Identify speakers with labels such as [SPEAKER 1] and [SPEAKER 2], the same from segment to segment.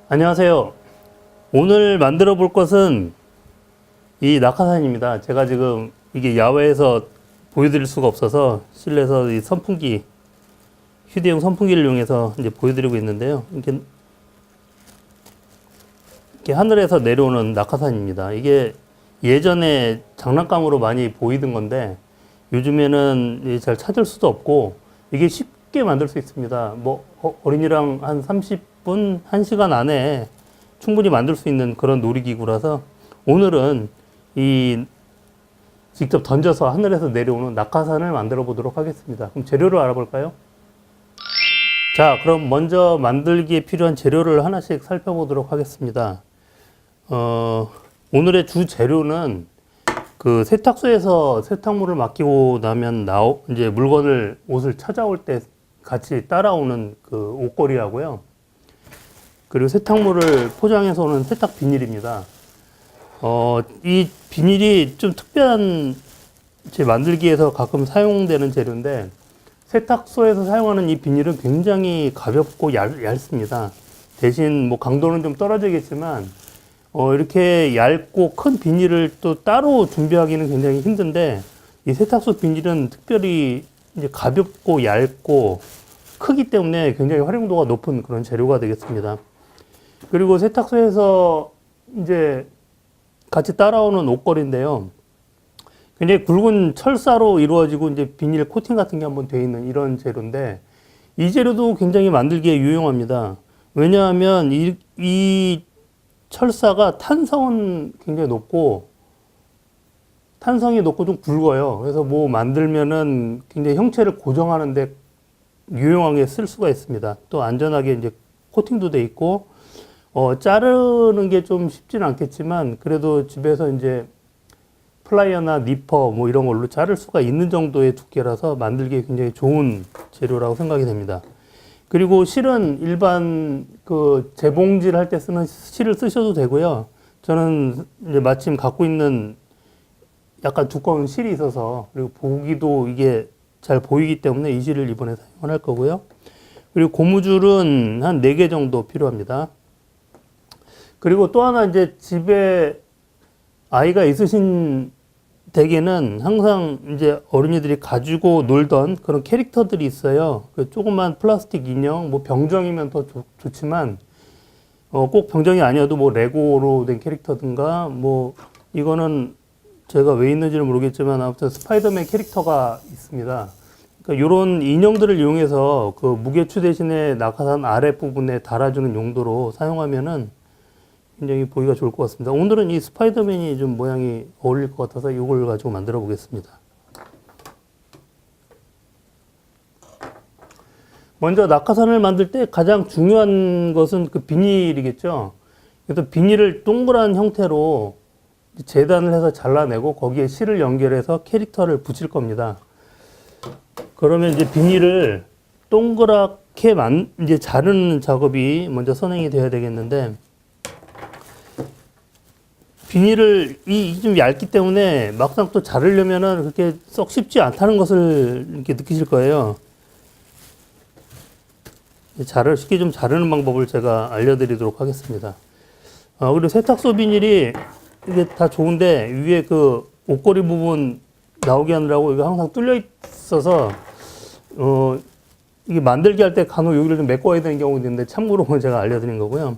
[SPEAKER 1] 안녕하세요. 오늘 만들어 볼 것은 이 낙하산입니다. 제가 지금 이게 야외에서 보여드릴 수가 없어서 실내에서 이 선풍기, 휴대용 선풍기를 이용해서 이제 보여드리고 있는데요. 이렇게 하늘에서 내려오는 낙하산입니다. 이게 예전에 장난감으로 많이 보이던 건데 요즘에는 잘 찾을 수도 없고 이게 쉽게 만들 수 있습니다. 뭐 어린이랑 한 30분, 1시간 안에 충분히 만들 수 있는 그런 놀이기구라서 오늘은 이 직접 던져서 하늘에서 내려오는 낙하산을 만들어 보도록 하겠습니다. 그럼 재료를 알아볼까요? 자, 그럼 먼저 만들기에 필요한 재료를 하나씩 살펴보도록 하겠습니다. 오늘의 주 재료는 그 세탁소에서 세탁물을 맡기고 나면 이제 옷을 찾아올 때 같이 따라오는 그 옷걸이하고요. 그리고 세탁물을 포장해서 오는 세탁 비닐입니다. 이 비닐이 좀 특별한 제 만들기에서 가끔 사용되는 재료인데 세탁소에서 사용하는 이 비닐은 굉장히 가볍고 얇습니다. 대신 뭐 강도는 좀 떨어지겠지만 이렇게 얇고 큰 비닐을 또 따로 준비하기는 굉장히 힘든데 이 세탁소 비닐은 특별히 이제 가볍고 얇고 크기 때문에 굉장히 활용도가 높은 그런 재료가 되겠습니다. 그리고 세탁소에서 이제 같이 따라오는 옷걸이인데요. 굉장히 굵은 철사로 이루어지고 이제 비닐 코팅 같은 게 한번 되어 있는 이런 재료인데 이 재료도 굉장히 만들기에 유용합니다. 왜냐하면 이 철사가 탄성은 굉장히 높고 탄성이 높고 좀 굵어요. 그래서 뭐 만들면은 굉장히 형체를 고정하는데 유용하게 쓸 수가 있습니다. 또 안전하게 이제 코팅도 돼 있고 자르는 게 좀 쉽지는 않겠지만 그래도 집에서 이제 플라이어나 니퍼 뭐 이런 걸로 자를 수가 있는 정도의 두께라서 만들기에 굉장히 좋은 재료라고 생각이 됩니다. 그리고 실은 일반 그 재봉질 할 때 쓰는 실을 쓰셔도 되고요. 저는 이제 마침 갖고 있는 약간 두꺼운 실이 있어서 그리고 보기도 이게 잘 보이기 때문에 이 실을 이번에 사용을 할 거고요. 그리고 고무줄은 한 4개 정도 필요합니다. 그리고 또 하나 이제 집에 아이가 있으신 댁에는 항상 이제 어린이들이 가지고 놀던 그런 캐릭터들이 있어요. 그 조그만 플라스틱 인형, 뭐 병정이면 더 좋지만, 꼭 병정이 아니어도 뭐 레고로 된 캐릭터든가, 뭐, 이거는 제가 왜 있는지는 모르겠지만 아무튼 스파이더맨 캐릭터가 있습니다. 그러니까 이런 인형들을 이용해서 그 무게추 대신에 낙하산 아랫부분에 달아주는 용도로 사용하면은 굉장히 보기가 좋을 것 같습니다. 오늘은 이 스파이더맨이 좀 모양이 어울릴 것 같아서 이걸 가지고 만들어 보겠습니다. 먼저 낙하산을 만들 때 가장 중요한 것은 그 비닐이겠죠. 그래서 비닐을 동그란 형태로 재단을 해서 잘라내고 거기에 실을 연결해서 캐릭터를 붙일 겁니다. 그러면 이제 비닐을 동그랗게 이제 자르는 작업이 먼저 선행이 돼야 되겠는데 비닐을 좀 얇기 때문에 막상 또 자르려면은 그렇게 썩 쉽지 않다는 것을 이렇게 느끼실 거예요. 쉽게 좀 자르는 방법을 제가 알려드리도록 하겠습니다. 그리고 세탁소 비닐이 이게 다 좋은데 위에 그 옷걸이 부분 나오게 하느라고 이거 항상 뚫려 있어서 이게 만들기 할 때 간혹 여기를 좀 메꿔야 되는 경우가 있는데 참고로 제가 알려드린 거고요.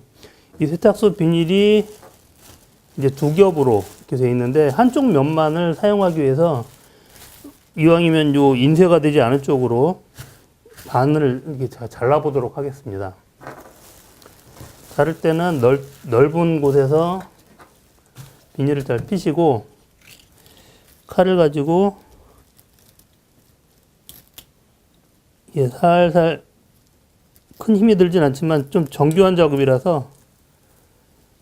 [SPEAKER 1] 이 세탁소 비닐이 이제 두 겹으로 이렇게 되어 있는데 한쪽 면만을 사용하기 위해서 이왕이면 요 인쇄가 되지 않은 쪽으로 반을 이렇게 잘라보도록 하겠습니다. 자를 때는 넓은 곳에서 비닐을 잘 피시고 칼을 가지고 이게 살살 큰 힘이 들진 않지만 좀 정교한 작업이라서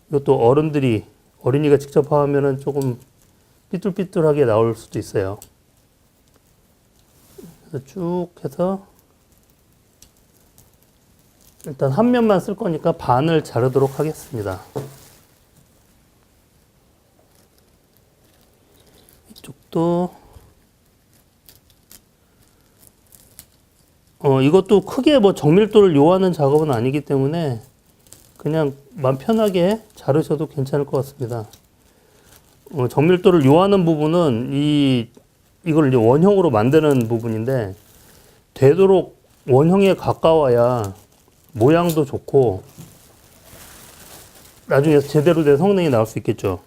[SPEAKER 1] 이것도 어린이가 직접 하면은 조금 삐뚤삐뚤하게 나올 수도 있어요. 그래서 쭉 해서 일단 한 면만 쓸 거니까 반을 자르도록 하겠습니다. 이쪽도 이것도 크게 뭐 정밀도를 요하는 작업은 아니기 때문에 그냥 마음 편하게 자르셔도 괜찮을 것 같습니다. 정밀도를 요하는 부분은 이걸 이제 원형으로 만드는 부분인데, 되도록 원형에 가까워야 모양도 좋고 나중에 제대로 된 성능이 나올 수 있겠죠.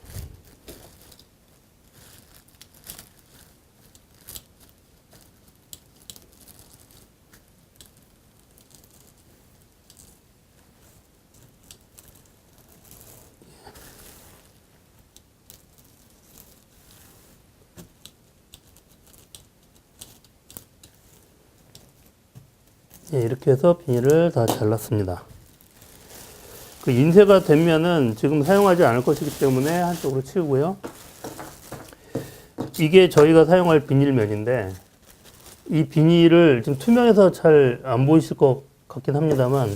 [SPEAKER 1] 예, 이렇게 해서 비닐을 다 잘랐습니다. 그 인쇄가 되면은 지금 사용하지 않을 것이기 때문에 한쪽으로 치우고요. 이게 저희가 사용할 비닐면인데, 이 비닐을 지금 투명해서 잘 안 보이실 것 같긴 합니다만,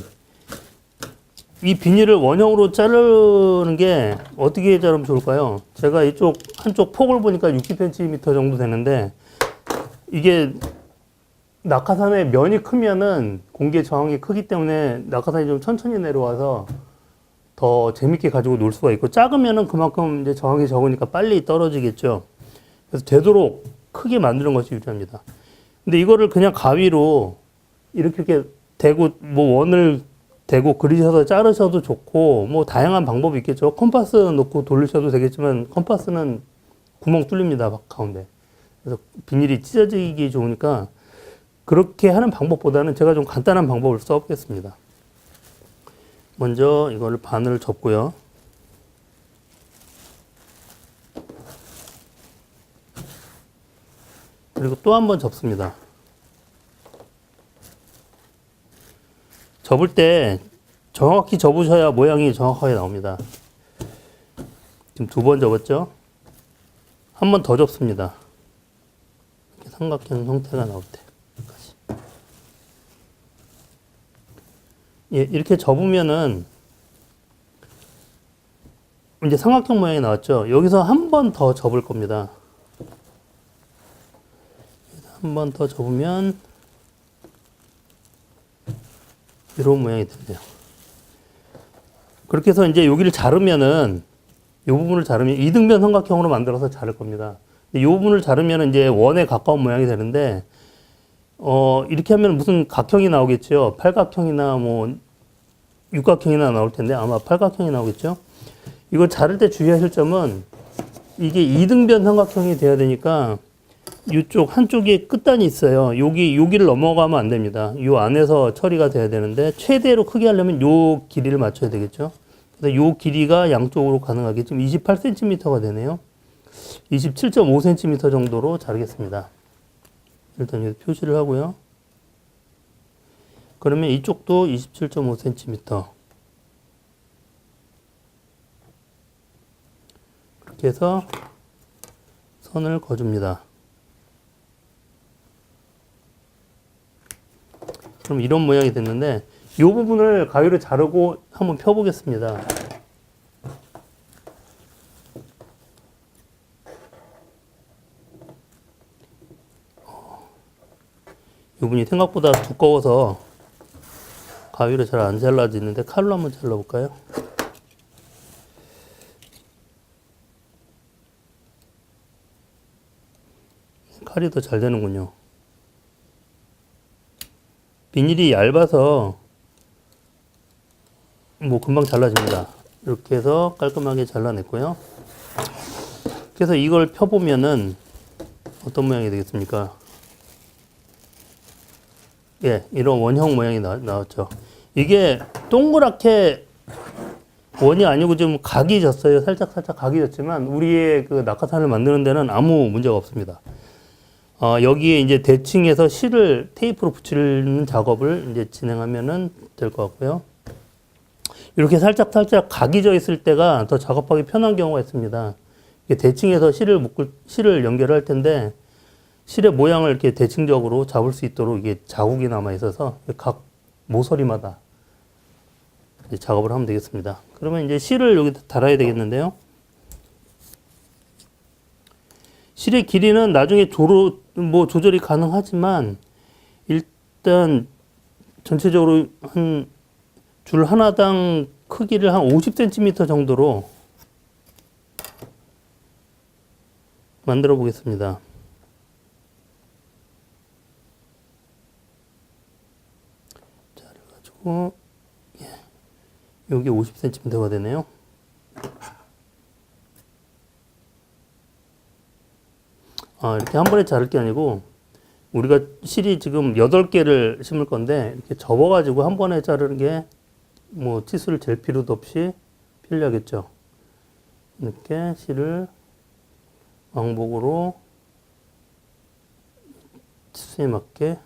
[SPEAKER 1] 이 비닐을 원형으로 자르는 게 어떻게 자르면 좋을까요? 제가 이쪽 한쪽 폭을 보니까 60cm 정도 되는데, 이게 낙하산의 면이 크면은 공기의 저항이 크기 때문에 낙하산이 좀 천천히 내려와서 더 재밌게 가지고 놀 수가 있고, 작으면은 그만큼 이제 저항이 적으니까 빨리 떨어지겠죠. 그래서 되도록 크게 만드는 것이 유리합니다. 근데 이거를 그냥 가위로 이렇게 대고 뭐 원을 대고 그리셔서 자르셔도 좋고, 뭐 다양한 방법이 있겠죠. 컴파스 놓고 돌리셔도 되겠지만 컴파스는 구멍 뚫립니다, 가운데. 그래서 비닐이 찢어지기 좋으니까 그렇게 하는 방법보다는 제가 좀 간단한 방법을 써보겠습니다. 먼저 이거를 반을 접고요. 그리고 또 한 번 접습니다. 접을 때 정확히 접으셔야 모양이 정확하게 나옵니다. 지금 두 번 접었죠? 한 번 더 접습니다. 이렇게 삼각형 형태가 나올 때. 예, 이렇게 접으면은 이제 삼각형 모양이 나왔죠. 여기서 한 번 더 접을 겁니다. 한 번 더 접으면 이런 모양이 되네요. 그렇게 해서 이제 여기를 자르면은, 이 부분을 자르면 이등변 삼각형으로 만들어서 자를 겁니다. 이 부분을 자르면 이제 원에 가까운 모양이 되는데, 이렇게 하면 무슨 각형이 나오겠죠. 팔각형이나 뭐 육각형이나 나올 텐데 아마 팔각형이 나오겠죠. 이걸 자를 때 주의하실 점은, 이게 이등변 삼각형이 돼야 되니까 이쪽 한쪽에 끝단이 있어요. 여기를 넘어가면 안 됩니다. 이 안에서 처리가 돼야 되는데, 최대로 크게 하려면 이 길이를 맞춰야 되겠죠. 그래서 이 길이가 양쪽으로 가능하게 지금 28cm가 되네요. 27.5cm 정도로 자르겠습니다. 일단 여기 표시를 하고요. 그러면 이쪽도 27.5cm. 그렇게 해서 선을 그어줍니다. 그럼 이런 모양이 됐는데, 이 부분을 가위로 자르고 한번 펴보겠습니다. 이 부분이 생각보다 두꺼워서 가위로 잘 안 잘라지는데 칼로 한번 잘라볼까요? 칼이 더 잘 되는군요. 비닐이 얇아서 뭐 금방 잘라집니다. 이렇게 해서 깔끔하게 잘라냈고요. 그래서 이걸 펴보면은 어떤 모양이 되겠습니까? 예, 이런 원형 모양이 나왔죠. 이게 동그랗게 원이 아니고 좀 각이 졌어요. 살짝 각이 졌지만 우리의 그 낙하산을 만드는 데는 아무 문제가 없습니다. 여기에 이제 대칭해서 실을 테이프로 붙이는 작업을 이제 진행하면은 될 것 같고요. 이렇게 살짝 각이 져 있을 때가 더 작업하기 편한 경우가 있습니다. 대칭해서 실을 연결할 텐데, 실의 모양을 이렇게 대칭적으로 잡을 수 있도록 이게 자국이 남아 있어서 각 모서리마다 이제 작업을 하면 되겠습니다. 그러면 이제 실을 여기 달아야 되겠는데요. 실의 길이는 나중에 조절이 가능하지만, 일단 전체적으로 한 줄 하나당 크기를 한 50cm 정도로 만들어 보겠습니다. 자, 그래가지고 여기 50cm가 되네요. 이렇게 한 번에 자를 게 아니고 우리가 실이 지금 8개를 심을 건데 이렇게 접어가지고 한 번에 자르는 게 뭐 치수를 잴 필요도 없이 편리하겠죠. 이렇게 실을 왕복으로 치수에 맞게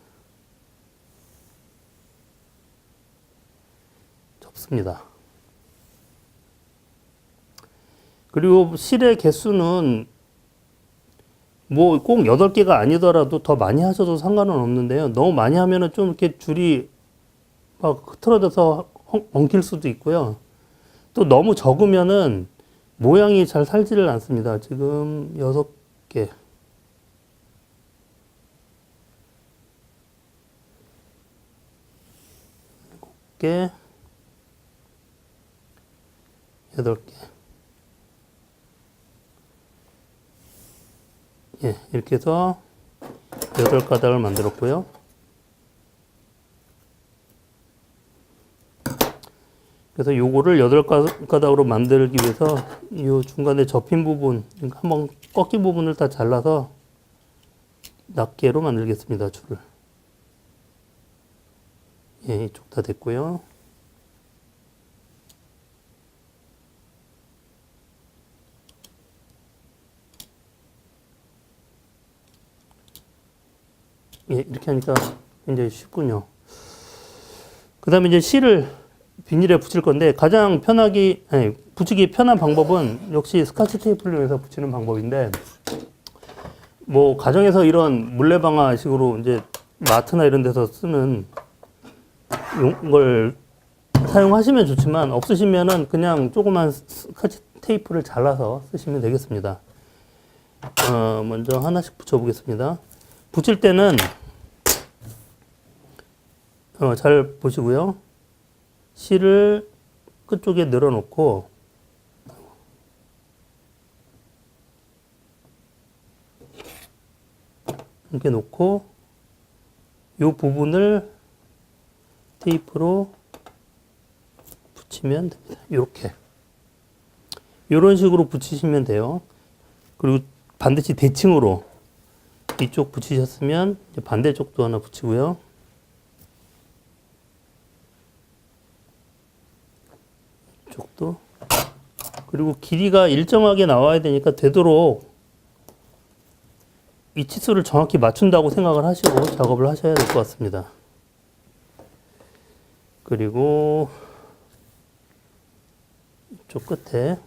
[SPEAKER 1] 접습니다. 그리고 실의 개수는 뭐 꼭 8개가 아니더라도 더 많이 하셔도 상관은 없는데요. 너무 많이 하면은 좀 이렇게 줄이 막 흐트러져서 엉킬 수도 있고요. 또 너무 적으면은 모양이 잘 살지를 않습니다. 지금 6개. 7개. 8개. 이렇게 해서 8가닥을 만들었고요. 그래서 요거를 8가닥으로 만들기 위해서 이 중간에 접힌 부분, 한번 꺾인 부분을 다 잘라서 낱개로 만들겠습니다. 줄을. 이쪽 다 됐고요. 이렇게 하니까 굉장히 쉽군요. 그 다음에 이제 실을 비닐에 붙일 건데 가장 붙이기 편한 방법은 역시 스카치 테이프를 이용해서 붙이는 방법인데 뭐 가정에서 이런 물레방아식으로 이제 마트나 이런 데서 쓰는 걸 사용하시면 좋지만 없으시면은 그냥 조그만 스카치 테이프를 잘라서 쓰시면 되겠습니다. 먼저 하나씩 붙여 보겠습니다. 붙일 때는 잘 보시고요. 실을 끝쪽에 늘어놓고 이렇게 놓고 이 부분을 테이프로 붙이면 됩니다. 이렇게 이런 식으로 붙이시면 돼요. 그리고 반드시 대칭으로 이쪽 붙이셨으면 이제 반대쪽도 하나 붙이고요. 이쪽도. 그리고 길이가 일정하게 나와야 되니까 되도록 이 치수를 정확히 맞춘다고 생각을 하시고 작업을 하셔야 될 것 같습니다. 그리고 이쪽 끝에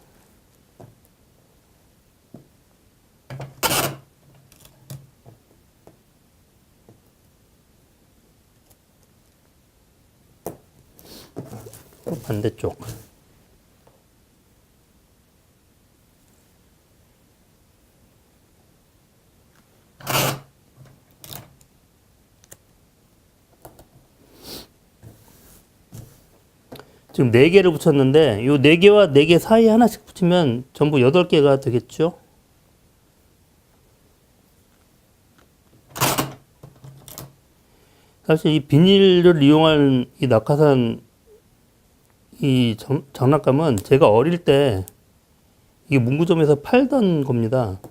[SPEAKER 1] 반대쪽 지금 4개를 붙였는데 이 4개와 4개 사이에 하나씩 붙이면 전부 8개가 되겠죠. 사실 이 비닐을 이용한 이 낙하산 이 장난감은 제가 어릴 때 이게 문구점에서 팔던 겁니다.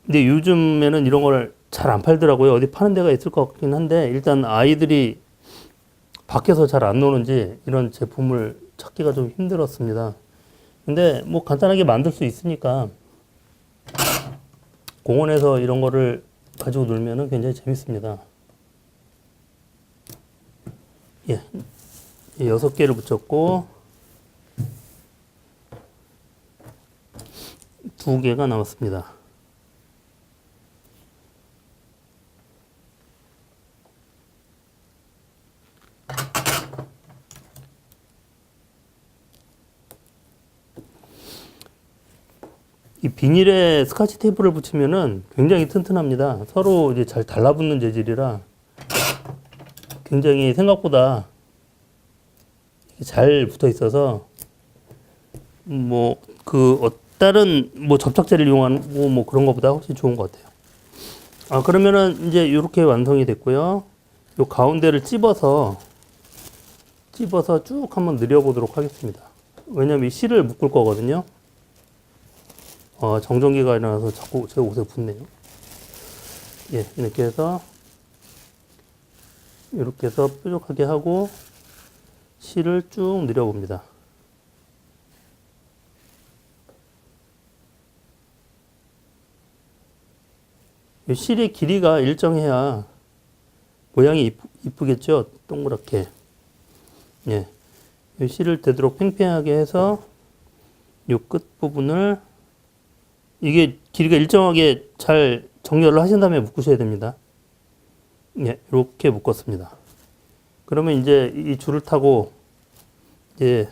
[SPEAKER 1] 근데 요즘에는 이런 걸 잘 안 팔더라고요. 어디 파는 데가 있을 것 같긴 한데 일단 아이들이 밖에서 잘 안 노는지 이런 제품을 찾기가 좀 힘들었습니다. 근데 뭐 간단하게 만들 수 있으니까 공원에서 이런 거를 가지고 놀면은 굉장히 재밌습니다. 6개를 붙였고 2개가 남았습니다. 이 비닐에 스카치 테이프를 붙이면은 굉장히 튼튼합니다. 서로 이제 잘 달라붙는 재질이라 굉장히 생각보다 잘 붙어 있어서 뭐 다른 뭐 접착제를 이용하고 뭐 그런 것보다 훨씬 좋은 것 같아요. 그러면은 이제 이렇게 완성이 됐고요. 요 가운데를 찝어서 쭉 한번 늘려보도록 하겠습니다. 왜냐면 이 실을 묶을 거거든요. 정전기가 일어나서 자꾸 제 옷에 붙네요. 예, 이렇게 해서 뾰족하게 하고 실을 쭉 늘려봅니다. 이 실의 길이가 일정해야 모양이 이쁘겠죠? 동그랗게. 예. 이 실을 되도록 팽팽하게 해서 이 끝부분을 이게 길이가 일정하게 잘 정렬을 하신 다음에 묶으셔야 됩니다. 예, 이렇게 묶었습니다. 그러면 이제 이 줄을 타고 이제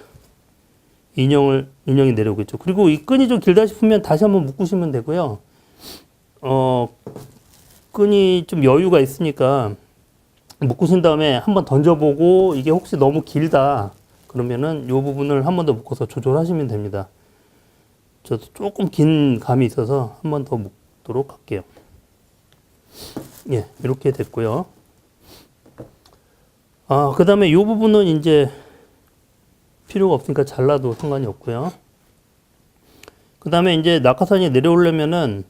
[SPEAKER 1] 인형이 내려오겠죠. 그리고 이 끈이 좀 길다 싶으면 다시 한번 묶으시면 되고요. 끈이 좀 여유가 있으니까 묶으신 다음에 한번 던져보고 이게 혹시 너무 길다 그러면은 이 부분을 한 번 더 묶어서 조절하시면 됩니다. 저도 조금 긴 감이 있어서 한 번 더 묶도록 할게요. 예, 이렇게 됐고요. 그 다음에 이 부분은 이제 필요가 없으니까 잘라도 상관이 없고요. 그 다음에 이제 낙하산이 내려오려면은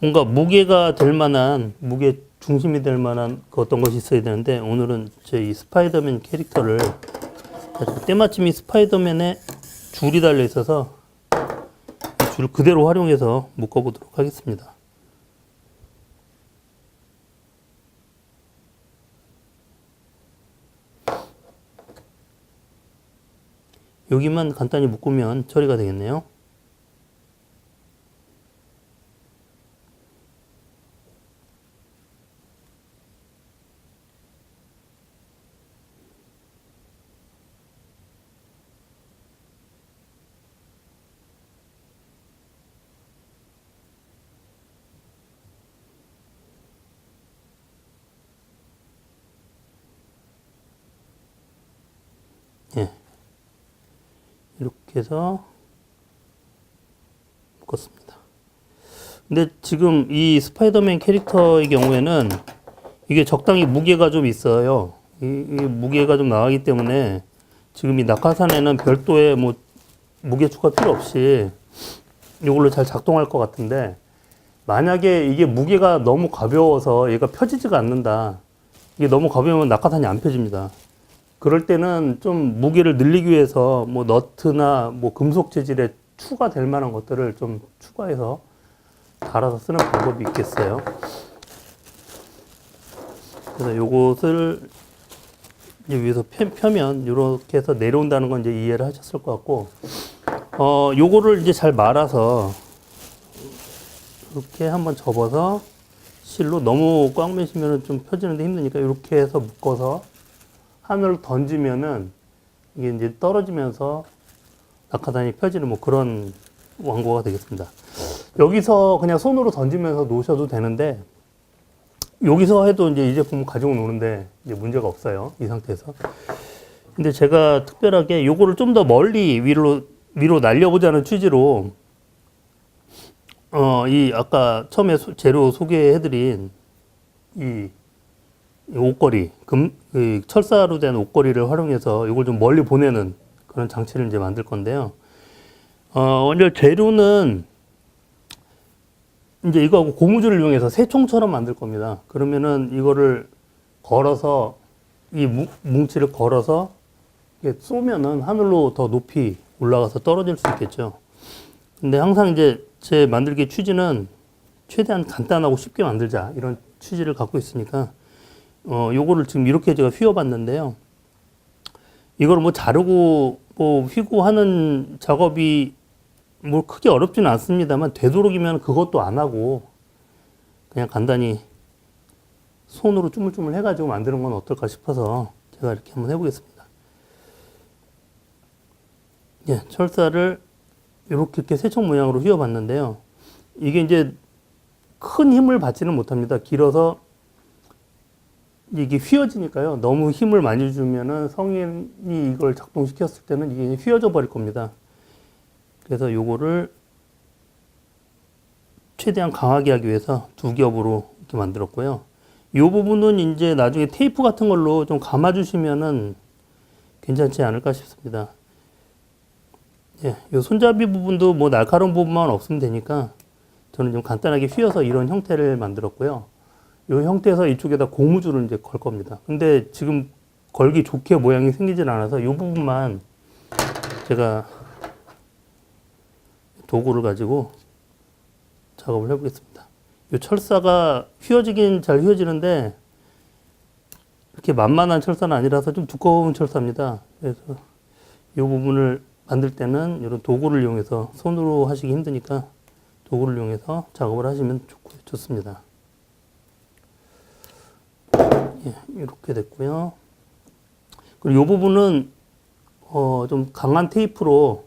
[SPEAKER 1] 뭔가 무게가 될 만한, 무게 중심이 될 만한 어떤 것이 있어야 되는데, 오늘은 제 이 스파이더맨 캐릭터를, 때마침 이 스파이더맨에 줄이 달려 있어서 이 줄을 그대로 활용해서 묶어보도록 하겠습니다. 여기만 간단히 묶으면 처리가 되겠네요. 예. 이렇게 해서 묶었습니다. 근데 지금 이 스파이더맨 캐릭터의 경우에는 이게 적당히 무게가 좀 있어요. 이 무게가 좀 나가기 때문에 지금 이 낙하산에는 별도의 뭐 무게 추가 필요 없이 이걸로 잘 작동할 것 같은데, 만약에 이게 무게가 너무 가벼워서 얘가 펴지지가 않는다. 이게 너무 가벼우면 낙하산이 안 펴집니다. 그럴 때는 좀 무게를 늘리기 위해서 뭐 너트나 뭐 금속 재질에 추가될 만한 것들을 좀 추가해서 달아서 쓰는 방법이 있겠어요. 그래서 요것을 이제 위에서 펴면 이렇게 해서 내려온다는 건 이제 이해를 하셨을 것 같고, 요거를 이제 잘 말아서 이렇게 한번 접어서 실로, 너무 꽉 매시면 좀 펴지는데 힘드니까 이렇게 해서 묶어서 하늘로 던지면은 이게 이제 떨어지면서 낙하산이 펴지는 뭐 그런 완고가 되겠습니다. 여기서 그냥 손으로 던지면서 놓으셔도 되는데, 여기서 해도 이제 이 제품 가지고 노는데 이제 문제가 없어요. 이 상태에서. 근데 제가 특별하게 요거를 좀 더 멀리 위로 날려보자는 취지로, 이 아까 처음에 재료 소개해드린 이 옷걸이, 철사로 된 옷걸이를 활용해서 이걸 좀 멀리 보내는 그런 장치를 이제 만들 건데요. 먼저 재료는 이제 이거하고 고무줄을 이용해서 새총처럼 만들 겁니다. 그러면은 이거를 걸어서, 이 뭉치를 걸어서 쏘면은 하늘로 더 높이 올라가서 떨어질 수 있겠죠. 근데 항상 이제 제 만들기 취지는 최대한 간단하고 쉽게 만들자, 이런 취지를 갖고 있으니까 요거를 지금 이렇게 제가 휘어봤는데요. 이걸 뭐 자르고 뭐 휘고 하는 작업이 뭐 크게 어렵지는 않습니다만, 되도록이면 그것도 안 하고 그냥 간단히 손으로 쭈물쭈물 해가지고 만드는 건 어떨까 싶어서 제가 이렇게 한번 해보겠습니다. 예, 철사를 이렇게 새총 모양으로 휘어봤는데요. 이게 이제 큰 힘을 받지는 못합니다. 길어서 이게 휘어지니까요. 너무 힘을 많이 주면은 성인이 이걸 작동시켰을 때는 이게 휘어져 버릴 겁니다. 그래서 요거를 최대한 강하게 하기 위해서 두 겹으로 이렇게 만들었고요. 이 부분은 이제 나중에 테이프 같은 걸로 좀 감아주시면은 괜찮지 않을까 싶습니다. 예, 요 손잡이 부분도 뭐 날카로운 부분만 없으면 되니까 저는 좀 간단하게 휘어서 이런 형태를 만들었고요. 이 형태에서 이쪽에다 고무줄을 이제 걸 겁니다. 근데 지금 걸기 좋게 모양이 생기질 않아서 이 부분만 제가 도구를 가지고 작업을 해보겠습니다. 이 철사가 휘어지긴 잘 휘어지는데 이렇게 만만한 철사는 아니라서 좀 두꺼운 철사입니다. 그래서 이 부분을 만들 때는 이런 도구를 이용해서 손으로 하시기 힘드니까 도구를 이용해서 작업을 하시면 좋습니다. 예, 이렇게 됐고요. 그리고 이 부분은 좀 강한 테이프로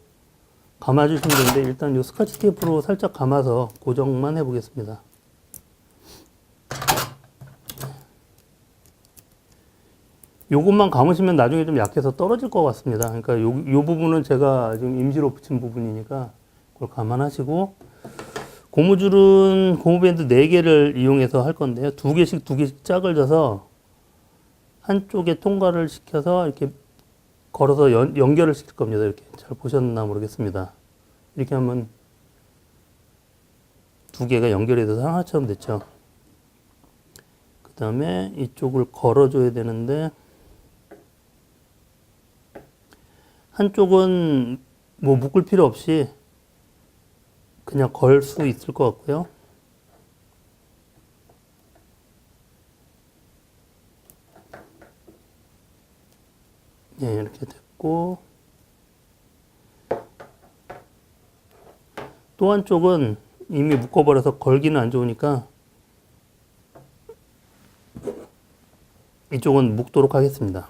[SPEAKER 1] 감아주시면 되는데 일단 이 스카치 테이프로 살짝 감아서 고정만 해보겠습니다. 요것만 감으시면 나중에 좀 약해서 떨어질 것 같습니다. 그러니까 요 부분은 제가 지금 임시로 붙인 부분이니까 그걸 감안하시고, 고무줄은 고무밴드 4개를 이용해서 할 건데요. 2개씩 짝을 져서 한쪽에 통과를 시켜서 이렇게 걸어서 연결을 시킬 겁니다. 이렇게 잘 보셨나 모르겠습니다. 이렇게 하면 2개가 연결이 돼서 하나처럼 됐죠. 그 다음에 이쪽을 걸어줘야 되는데, 한쪽은 뭐 묶을 필요 없이 그냥 걸 수 있을 것 같고요. 예, 이렇게 됐고, 또 한쪽은 이미 묶어버려서 걸기는 안 좋으니까 이쪽은 묶도록 하겠습니다.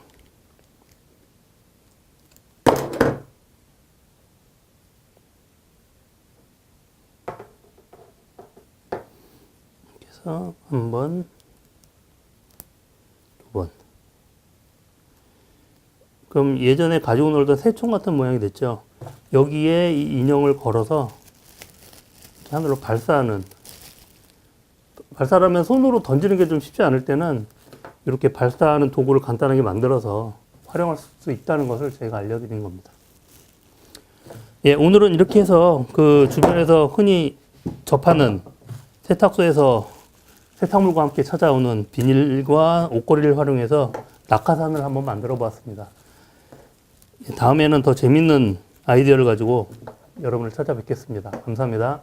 [SPEAKER 1] 그래서 한 번, 두 번. 그럼 예전에 가지고 놀던 새총 같은 모양이 됐죠. 여기에 이 인형을 걸어서 이렇게 하늘로 발사하는, 발사하면 손으로 던지는 게 좀 쉽지 않을 때는 이렇게 발사하는 도구를 간단하게 만들어서 활용할 수 있다는 것을 제가 알려드린 겁니다. 예, 오늘은 이렇게 해서 그 주변에서 흔히 접하는 세탁소에서 세탁물과 함께 찾아오는 비닐과 옷걸이를 활용해서 낙하산을 한번 만들어 보았습니다. 다음에는 더 재밌는 아이디어를 가지고 여러분을 찾아뵙겠습니다. 감사합니다.